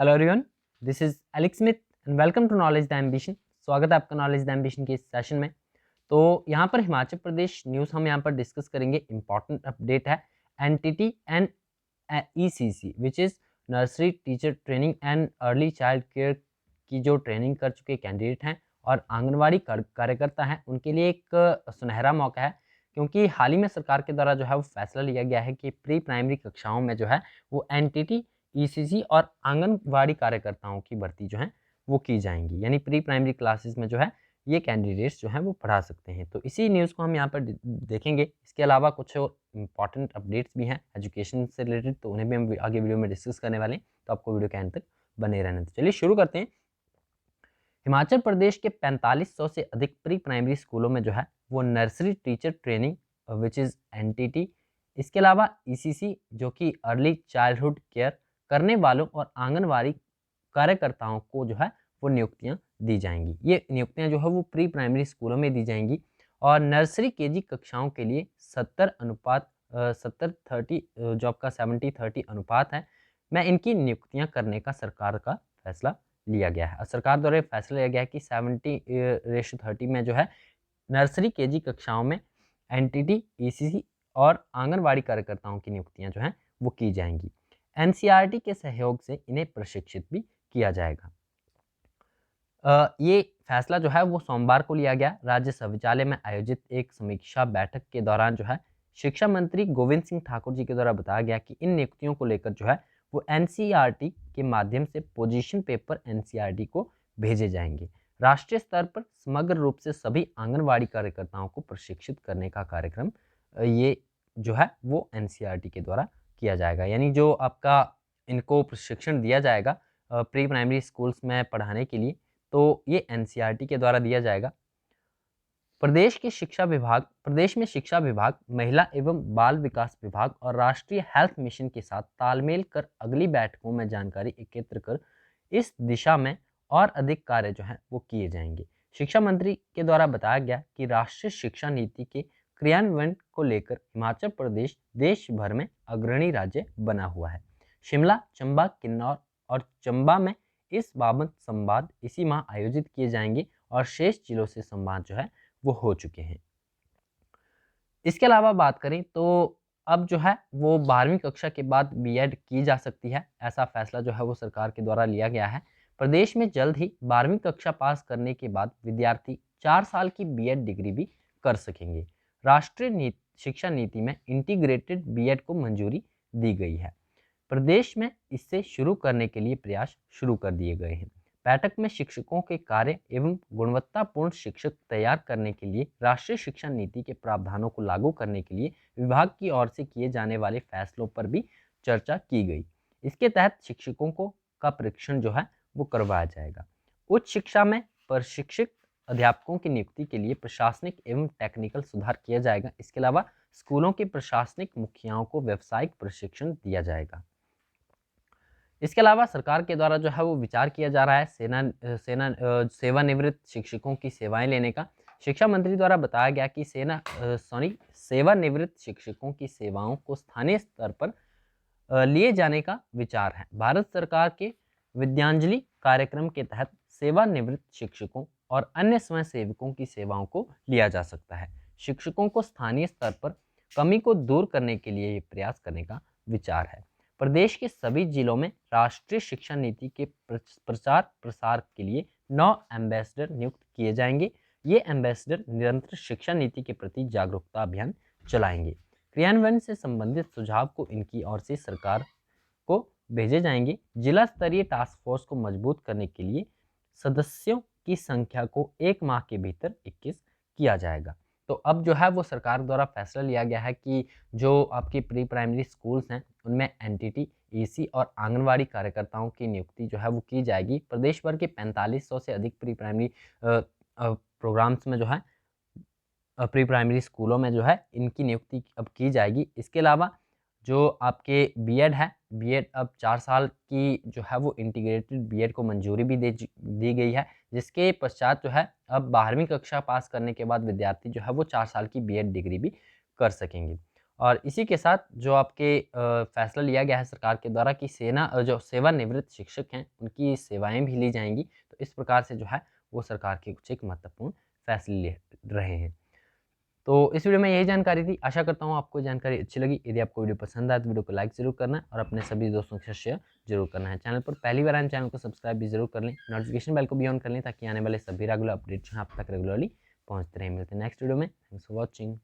Hello everyone, this is Alex Smith and welcome to knowledge the ambition. स्वागत है आपका knowledge the ambition के इस सेशन में। तो यहाँ पर हिमाचल प्रदेश न्यूज़ हम यहाँ पर डिस्कस करेंगे। इंपॉर्टेंट अपडेट है NTT and ECC which is nursery teacher training and early child care की जो ट्रेनिंग कर चुके कैंडिडेट हैं और आंगनवाड़ी कार्यकर्ता हैं उनके लिए एक सुनहरा मौका है, क्योंकि हाल ही में सरकार के द्वारा जो है वो फैसला लिया गया है कि प्री प्राइमरी कक्षाओं में जो है वो एनटीटी ईसीसी और आंगनवाड़ी कार्यकर्ताओं की भर्ती जो है वो की जाएंगी। यानी प्री प्राइमरी क्लासेस में जो है ये कैंडिडेट्स जो हैं वो पढ़ा सकते हैं। तो इसी न्यूज़ को हम यहाँ पर देखेंगे। इसके अलावा कुछ और इम्पॉर्टेंट अपडेट्स भी हैं एजुकेशन से रिलेटेड, तो उन्हें भी हम आगे वीडियो में डिस्कस करने वाले हैं। तो आपको वीडियो के अंत तक बने रहने। तो चलिए शुरू करते हैं। हिमाचल प्रदेश के 4500 से अधिक प्री प्राइमरी स्कूलों में जो है वो nursery teacher training which is NTT, इसके अलावा ईसीसी जो कि अर्ली चाइल्डहुड केयर करने वालों और आंगनवाड़ी कार्यकर्ताओं को जो है वो नियुक्तियां दी जाएंगी। ये नियुक्तियां जो है वो प्री प्राइमरी स्कूलों में दी जाएंगी और नर्सरी केजी कक्षाओं के लिए 70:30 जो आपका 70:30 अनुपात है मैं इनकी नियुक्तियां करने का सरकार का फैसला लिया गया है। सरकार द्वारा फैसला लिया गया है कि 70:30 में जो है नर्सरी केजी कक्षाओं में एनटीटी ईसीसी और आंगनवाड़ी कार्यकर्ताओं की नियुक्तियां जो हैं वो की जाएंगी। एनसीईआरटी के सहयोग से इन्हें प्रशिक्षित भी किया जाएगा। ये फैसला जो है वो सोमवार को लिया गया। राज्य सचिवालय में आयोजित एक समीक्षा बैठक के दौरान जो है शिक्षा मंत्री गोविंद सिंह ठाकुर जी के द्वारा बताया गया कि इन नियुक्तियों को लेकर जो है वो एनसीईआरटी के माध्यम से पोजीशन पेपर एनसीईआरटी को भेजे जाएंगे। राष्ट्रीय स्तर पर समग्र रूप से सभी आंगनवाड़ी कार्यकर्ताओं को प्रशिक्षित करने का कार्यक्रम ये जो है वो एनसीईआरटी के द्वारा किया जाएगा। यानी जो आपका इनको प्रशिक्षण दिया जाएगा प्री प्राइमरी स्कूल्स में पढ़ाने के लिए, तो ये एनसीईआरटी के द्वारा दिया जाएगा। प्रदेश में शिक्षा विभाग, महिला एवं बाल विकास विभाग और राष्ट्रीय हेल्थ मिशन के साथ तालमेल कर अगली बैठकों में जानकारी एकत्र कर इस दिशा में और अधिक कार्य जो है वो किए जाएंगे। शिक्षा मंत्री के द्वारा बताया गया कि राष्ट्रीय शिक्षा नीति के क्रियान्वयन को लेकर हिमाचल प्रदेश देश भर में अग्रणी राज्य बना हुआ है। शिमला, चंबा, किन्नौर और चंबा में इस बाबत संवाद इसी माह आयोजित किए जाएंगे और शेष जिलों से संवाद जो है वो हो चुके हैं। इसके अलावा बात करें तो अब जो है वो 12वीं कक्षा के बाद बीएड की जा सकती है। ऐसा फैसला जो है वो सरकार के द्वारा लिया गया है। प्रदेश में जल्द ही 12वीं कक्षा पास करने के बाद विद्यार्थी 4 साल की बीएड डिग्री भी कर सकेंगे। राष्ट्रीय शिक्षा नीति में इंटीग्रेटेड बीएड को मंजूरी दी गई है। प्रदेश में इसे शुरू करने के लिए प्रयास शुरू कर दिए गए हैं। बैठक में शिक्षकों के कार्य एवं गुणवत्तापूर्ण शिक्षक तैयार करने के लिए राष्ट्रीय शिक्षा नीति के प्रावधानों को लागू करने के लिए विभाग की ओर से किए जाने वाले फैसलों पर भी चर्चा की गई। इसके तहत शिक्षकों का परीक्षण जो है वो करवाया जाएगा। उच्च शिक्षा में प्रशिक्षित अध्यापकों की नियुक्ति के लिए प्रशासनिक एवं टेक्निकल सुधार किया जाएगा। इसके अलावा स्कूलों के प्रशासनिक मुखियाओं को व्यावसायिक प्रशिक्षण दिया जाएगा। इसके अलावा सरकार के द्वारा जो है वो विचार किया जा रहा है सेवानिवृत्त शिक्षकों की सेवाएं लेने का। शिक्षा मंत्री द्वारा बताया गया कि सेवानिवृत्त शिक्षकों की सेवाओं को स्थानीय स्तर पर लिए जाने का विचार है। भारत सरकार के विद्यांजलि कार्यक्रम के तहत सेवानिवृत्त शिक्षकों और अन्य स्वयंसेवकों की सेवाओं को लिया जा सकता है। शिक्षकों को स्थानीय स्तर पर कमी को दूर करने के लिए ये प्रयास करने का विचार है। प्रदेश के सभी जिलों में राष्ट्रीय शिक्षा नीति के प्रचार प्रसार के लिए 9 एम्बेसडर नियुक्त किए जाएंगे। ये एम्बेसडर निरंतर शिक्षा नीति के प्रति जागरूकता अभियान चलाएंगे। क्रियान्वयन से संबंधित सुझाव को इनकी ओर से सरकार को भेजे जाएंगे। जिला स्तरीय टास्क फोर्स को मजबूत करने के लिए सदस्यों की संख्या को 1 माह के भीतर 21 किया जाएगा। तो अब जो है वो सरकार द्वारा फैसला लिया गया है कि जो आपकी प्री प्राइमरी स्कूल्स हैं उनमें एनटीटी, ईसी और आंगनवाड़ी कार्यकर्ताओं की नियुक्ति जो है वो की जाएगी। प्रदेश भर के 4500 से अधिक प्री प्राइमरी प्रोग्राम्स में जो है प्री प्राइमरी स्कूलों में जो है इनकी नियुक्ति अब की जाएगी। इसके अलावा जो आपके बीएड है, बीएड अब 4 साल की जो है वो इंटीग्रेटेड बीएड को मंजूरी भी दी गई है, जिसके पश्चात जो है अब 12वीं कक्षा पास करने के बाद विद्यार्थी जो है वो 4 साल की बीएड डिग्री भी कर सकेंगे। और इसी के साथ जो आपके फैसला लिया गया है सरकार के द्वारा कि जो सेवानिवृत्त शिक्षक हैं उनकी सेवाएं भी ली जाएंगी। तो इस प्रकार से जो है वो सरकार के कुछ एक महत्वपूर्ण फैसले ले रहे हैं। तो इस वीडियो में यही जानकारी थी। आशा करता हूँ आपको जानकारी अच्छी लगी। यदि आपको वीडियो पसंद आए तो वीडियो को लाइक जरूर करना है और अपने सभी दोस्तों के साथ शेयर जरूर करना है। चैनल पर पहली बार आए चैनल को सब्सक्राइब भी जरूर कर लें, नोटिफिकेशन बेल को भी ऑन कर लें ताकि आने वाले सभी रेगुलर अपडेट जो है आप तक रेगुलरली पहुँचते रहे। मिलते हैं नेक्स्ट वीडियो में। Thanks for watching.